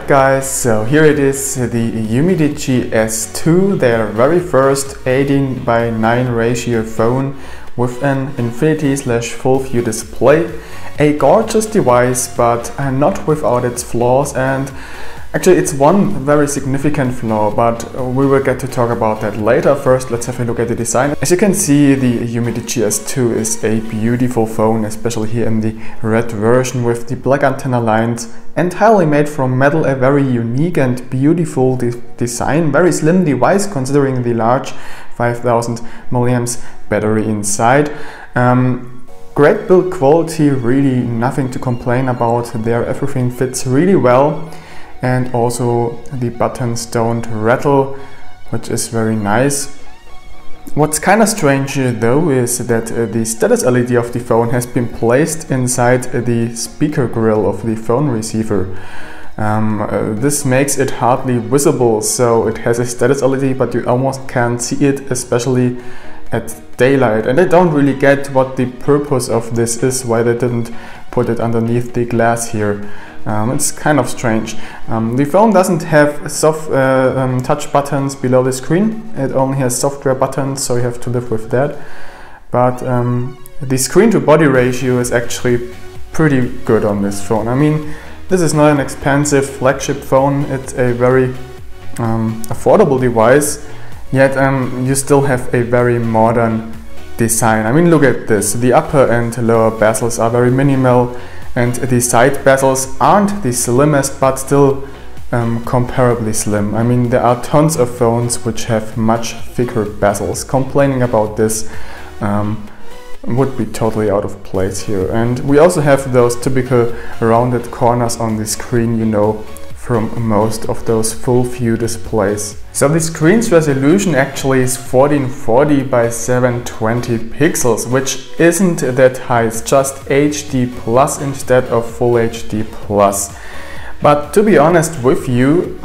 Alright guys, so here it is, the UmiDigi S2, their very first 18:9 ratio phone with an infinity/full view display. A gorgeous device, but not without its flaws, and actually it's one very significant flaw, but we will get to talk about that later. First, let's have a look at the design. As you can see, the UmiDigi S2 is a beautiful phone, especially here in the red version with the black antenna lines, entirely made from metal, a very unique and beautiful design, very slim device considering the large 5000 milliamps battery inside. Great build quality, really nothing to complain about there, everything fits really well. And also the buttons don't rattle, which is very nice. What's kind of strange though is that the status LED of the phone has been placed inside the speaker grill of the phone receiver. This makes it hardly visible, so it has a status LED but you almost can't see it, especially at daylight. And I don't really get what the purpose of this is, why they didn't put it underneath the glass here. It's kind of strange. The phone doesn't have soft touch buttons below the screen. It only has software buttons, so you have to live with that. But the screen to body ratio is actually pretty good on this phone. I mean, this is not an expensive flagship phone. It's a very affordable device, yet you still have a very modern design. I mean, look at this. The upper and lower bezels are very minimal, and the side bezels aren't the slimmest, but still comparably slim. I mean, there are tons of phones which have much thicker bezels. Complaining about this would be totally out of place here. And we also have those typical rounded corners on the screen, you know, from most of those full view displays. So the screen's resolution actually is 1440 by 720 pixels, which isn't that high, it's just HD plus instead of full HD plus. But to be honest with you,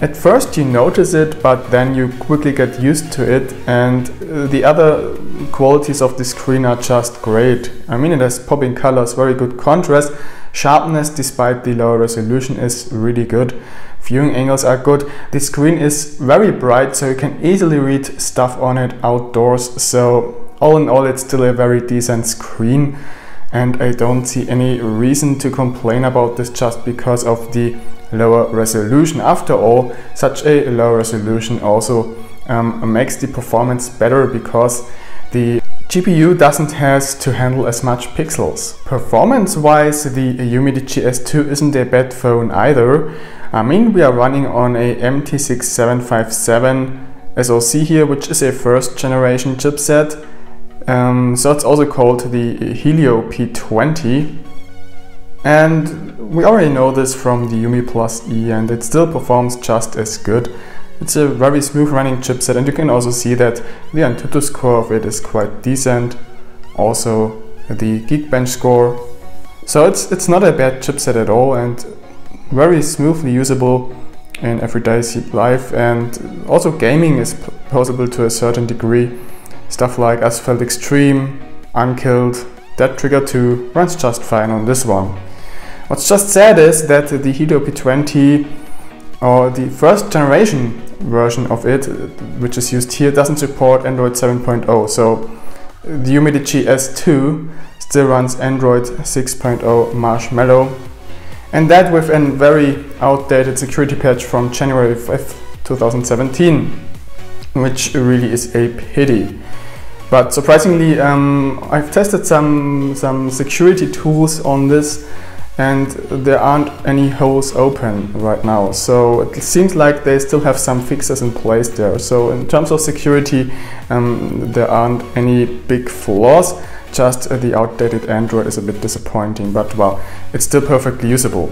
at first you notice it, but then you quickly get used to it, and the other qualities of the screen are just great. I mean, it has popping colors, very good contrast. Sharpness, despite the lower resolution, is really good. Viewing angles are good. The screen is very bright, so you can easily read stuff on it outdoors. So all in all, it's still a very decent screen, and I don't see any reason to complain about this just because of the lower resolution. After all, such a low resolution also makes the performance better because the GPU doesn't have to handle as much pixels. Performance-wise, the UmiDigi S2 isn't a bad phone either. I mean, we are running on a MT6757 SoC here, which is a first generation chipset. So it's also called the Helio P20. And we already know this from the Umi Plus E, and it still performs just as good. It's a very smooth running chipset, and you can also see that the Antutu score of it is quite decent. Also the Geekbench score. So it's not a bad chipset at all, and very smoothly usable in everyday life, and also gaming is possible to a certain degree. Stuff like Asphalt Extreme, Unkilled, Dead Trigger 2 runs just fine on this one. What's just sad is that the Helio P20, or the first generation version of it, which is used here, doesn't support Android 7.0. So the UmiDigi S2 still runs Android 6.0 Marshmallow, and that with a very outdated security patch from January 5th, 2017, which really is a pity. But surprisingly, I've tested some security tools on this, and there aren't any holes open right now. So it seems like they still have some fixes in place there. So in terms of security, there aren't any big flaws. Just the outdated Android is a bit disappointing, but well, it's still perfectly usable.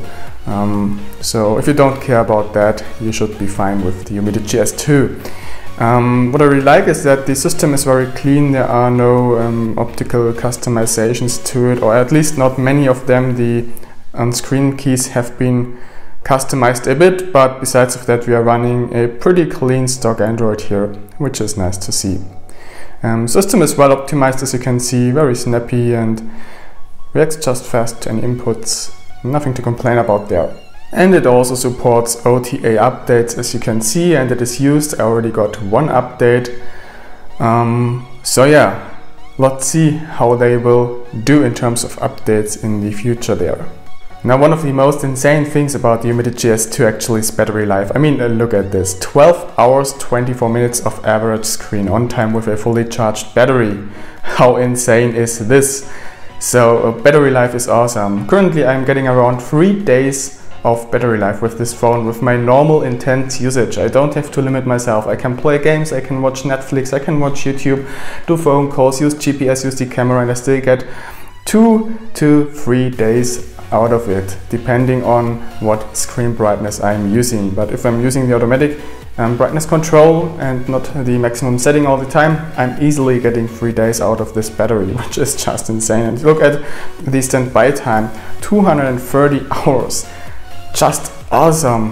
So if you don't care about that, you should be fine with the UmiDigi S2. What I really like is that the system is very clean. There are no optical customizations to it, or at least not many of them. The on-screen keys have been customized a bit, but besides of that, we are running a pretty clean stock Android here, which is nice to see. System is well optimized, as you can see, very snappy and reacts just fast to any inputs. Nothing to complain about there. And it also supports OTA updates, as you can see, and it is used. I already got one update. So yeah, let's see how they will do in terms of updates in the future there. Now, one of the most insane things about the UmiDigi S2 actually is battery life. I mean, look at this, 12 hours, 24 minutes of average screen on time with a fully charged battery. How insane is this? So battery life is awesome. Currently I'm getting around 3 days of battery life with this phone with my normal intense usage. I don't have to limit myself. I can play games, I can watch Netflix, I can watch YouTube, do phone calls, use GPS, use the camera, and I still get 2 to 3 days out of it, depending on what screen brightness I'm using. But if I'm using the automatic brightness control and not the maximum setting all the time, I'm easily getting 3 days out of this battery, which is just insane. And look at the standby time, 230 hours. Just awesome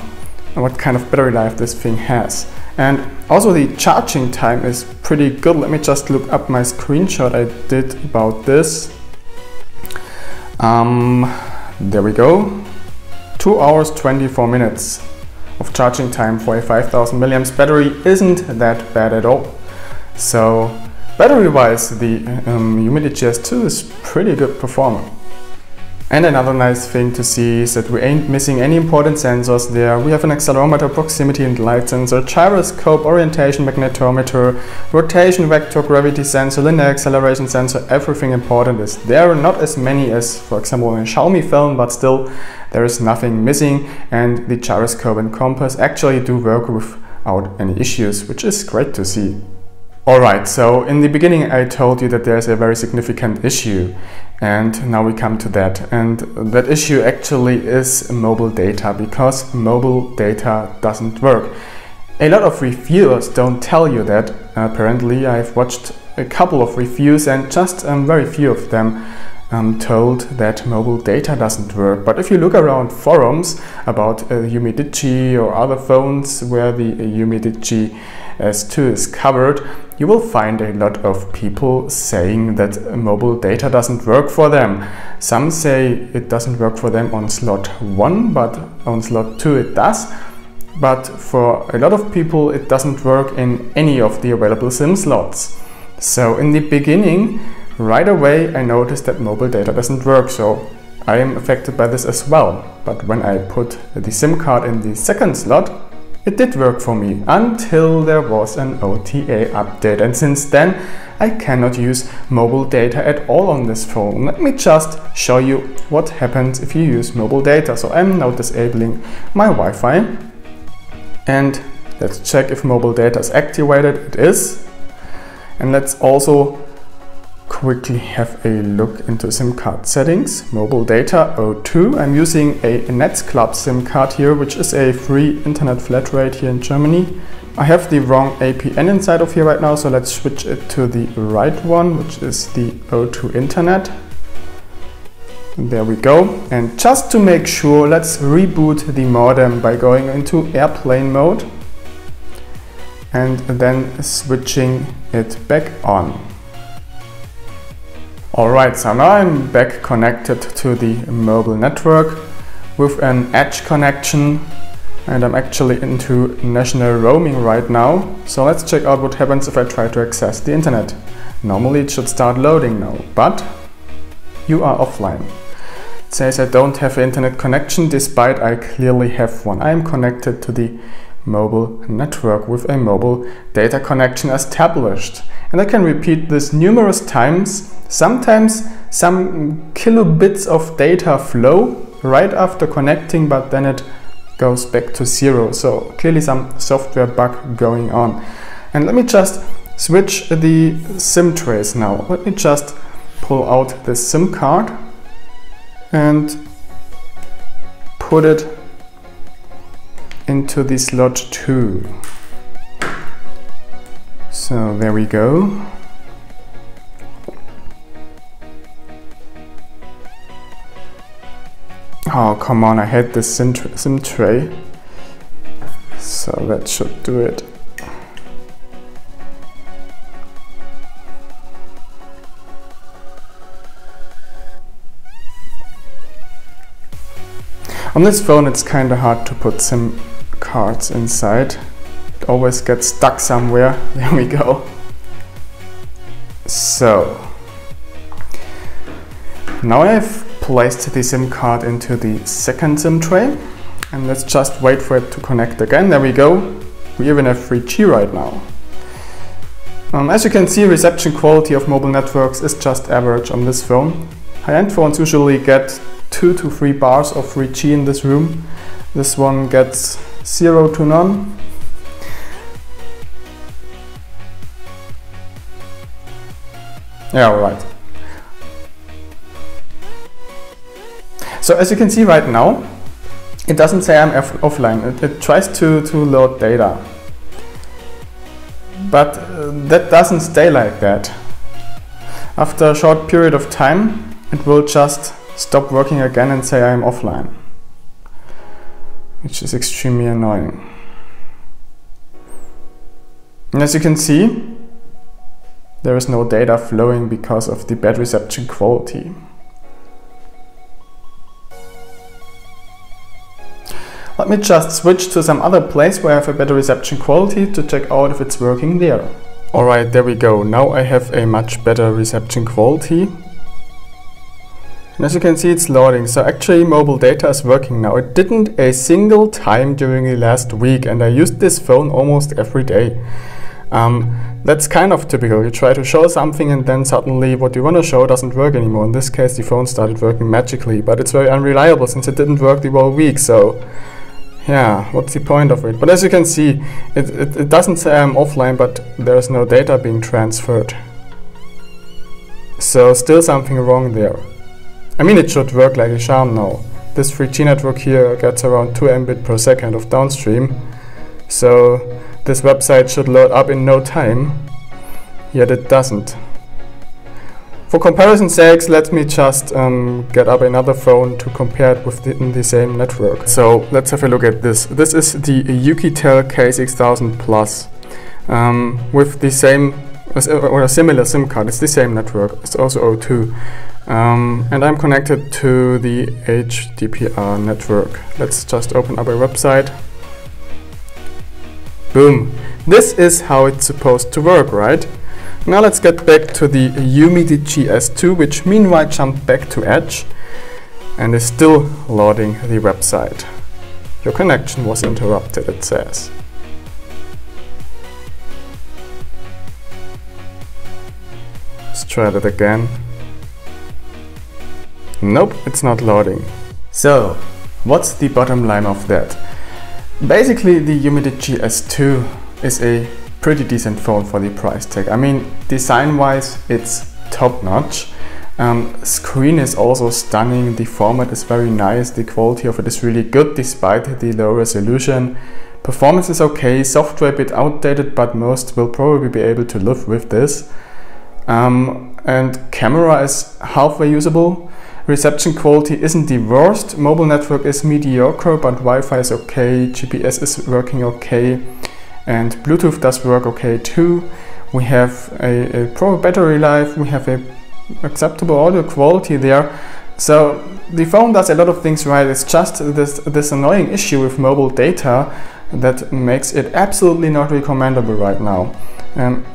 what kind of battery life this thing has. And also the charging time is pretty good. Let me just look up my screenshot I did about this. There we go. 2 hours 24 minutes of charging time for a 5000 milliamps battery isn't that bad at all. So battery wise, the UmiDigi S2 is pretty good performer. And another nice thing to see is that we ain't missing any important sensors there. We have an accelerometer, proximity and light sensor, gyroscope, orientation magnetometer, rotation vector, gravity sensor, linear acceleration sensor. Everything important is there. Not as many as, for example, in a Xiaomi phone, but still there is nothing missing. And the gyroscope and compass actually do work without any issues, which is great to see. Alright, so in the beginning I told you that there's a very significant issue, and now we come to that. And that issue actually is mobile data, because mobile data doesn't work. A lot of reviewers don't tell you that. Apparently I've watched a couple of reviews and just very few of them told that mobile data doesn't work. But if you look around forums about UmiDigi or other phones where the UmiDigi S2 is covered, you will find a lot of people saying that mobile data doesn't work for them. Some say it doesn't work for them on slot 1, but on slot 2 it does. But for a lot of people it doesn't work in any of the available SIM slots. So in the beginning, right away I noticed that mobile data doesn't work, so I am affected by this as well. But when I put the SIM card in the second slot, it did work for me until there was an OTA update, and since then I cannot use mobile data at all on this phone. Let me just show you what happens if you use mobile data. So I'm now disabling my Wi-Fi, and let's check if mobile data is activated. It is. And let's also quickly have a look into SIM card settings. Mobile data 02. I'm using a Netzclub SIM card here, which is a free internet flat rate here in Germany. I have the wrong APN inside of here right now, so let's switch it to the right one, which is the O2 internet. There we go. And just to make sure, let's reboot the modem by going into airplane mode and then switching it back on. Alright, so now I'm back connected to the mobile network with an edge connection, and I'm actually into national roaming right now. So let's check out what happens if I try to access the internet. Normally it should start loading now, but you are offline. It says I don't have an internet connection, despite I clearly have one. I am connected to the mobile network with a mobile data connection established. And I can repeat this numerous times. Sometimes some kilobits of data flow right after connecting, but then it goes back to 0. So clearly some software bug going on. And let me just switch the SIM trace now. Let me just pull out the SIM card and put it into the slot 2. So there we go. Oh, come on, I had this SIM tray. So that should do it. On this phone it's kind of hard to put SIM cards inside. It always gets stuck somewhere. There we go. So now I've placed the SIM card into the second SIM tray, and let's just wait for it to connect again. There we go. We even have 3G right now. As you can see, reception quality of mobile networks is just average on this phone. High-end phones usually get 2 to 3 bars of 3G in this room. This one gets 0 to none. Yeah, right. So as you can see right now, it doesn't say I'm offline. It tries to load data. But that doesn't stay like that. After a short period of time, it will just stop working again and say I'm offline, which is extremely annoying. And as you can see, there is no data flowing because of the bad reception quality. Let me just switch to some other place where I have a better reception quality to check out if it's working there. Alright, there we go. Now I have a much better reception quality. And as you can see, it's loading. So actually mobile data is working now. It didn't a single time during the last week, and I used this phone almost every day. That's kind of typical. You try to show something and then suddenly what you want to show doesn't work anymore. In this case the phone started working magically, but it's very unreliable since it didn't work the whole week. So yeah, what's the point of it? But as you can see, it doesn't say I'm offline, but there's no data being transferred. So still something wrong there. I mean, it should work like a charm now. This 3G network here gets around 2 Mbit per second of downstream. So this website should load up in no time, yet it doesn't. For comparison sakes, let me just get up another phone to compare it with the same network. So let's have a look at this. This is the UkiTel K6000 Plus with the same or a similar SIM card. It's the same network. It's also O2, and I'm connected to the HDPR network. Let's just open up a website. Boom! This is how it's supposed to work, right? Now let's get back to the UmiDigi S2, which meanwhile jumped back to Edge and is still loading the website. Your connection was interrupted, it says. Let's try that again. Nope, it's not loading. So, what's the bottom line of that? Basically, the UmiDigi S2 is a pretty decent phone for the price tag. I mean, design-wise, it's top-notch. Screen is also stunning. The format is very nice. The quality of it is really good despite the low resolution. Performance is okay. Software a bit outdated, but most will probably be able to live with this. And camera is halfway usable. Reception quality isn't the worst. Mobile network is mediocre, but Wi-Fi is okay. GPS is working okay. And Bluetooth does work okay too. We have a pro battery life, we have a acceptable audio quality there. So the phone does a lot of things right. It's just this annoying issue with mobile data that makes it absolutely not recommendable right now.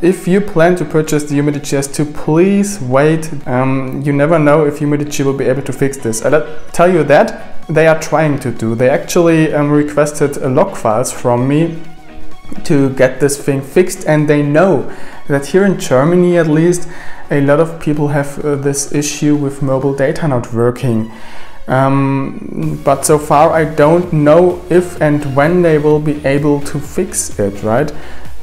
If you plan to purchase the UmiDigi S2, please wait. You never know if UmiDigi will be able to fix this. I'll tell you that they are trying to do. They actually requested log files from me to get this thing fixed, and they know that here in Germany at least a lot of people have this issue with mobile data not working. But so far I don't know if and when they will be able to fix it, right?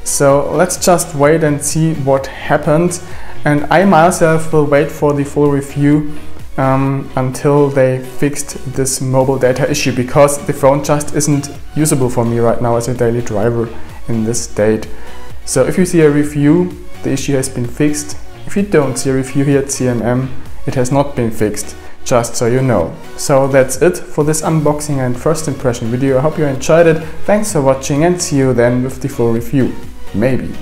So let's just wait and see what happens, and I myself will wait for the full review until they fixed this mobile data issue, because the phone just isn't usable for me right now as a daily driver in this state. So if you see a review, the issue has been fixed. If you don't see a review here at CMM, it has not been fixed, just so you know. So that's it for this unboxing and first impression video. I hope you enjoyed it. Thanks for watching and see you then with the full review. Maybe.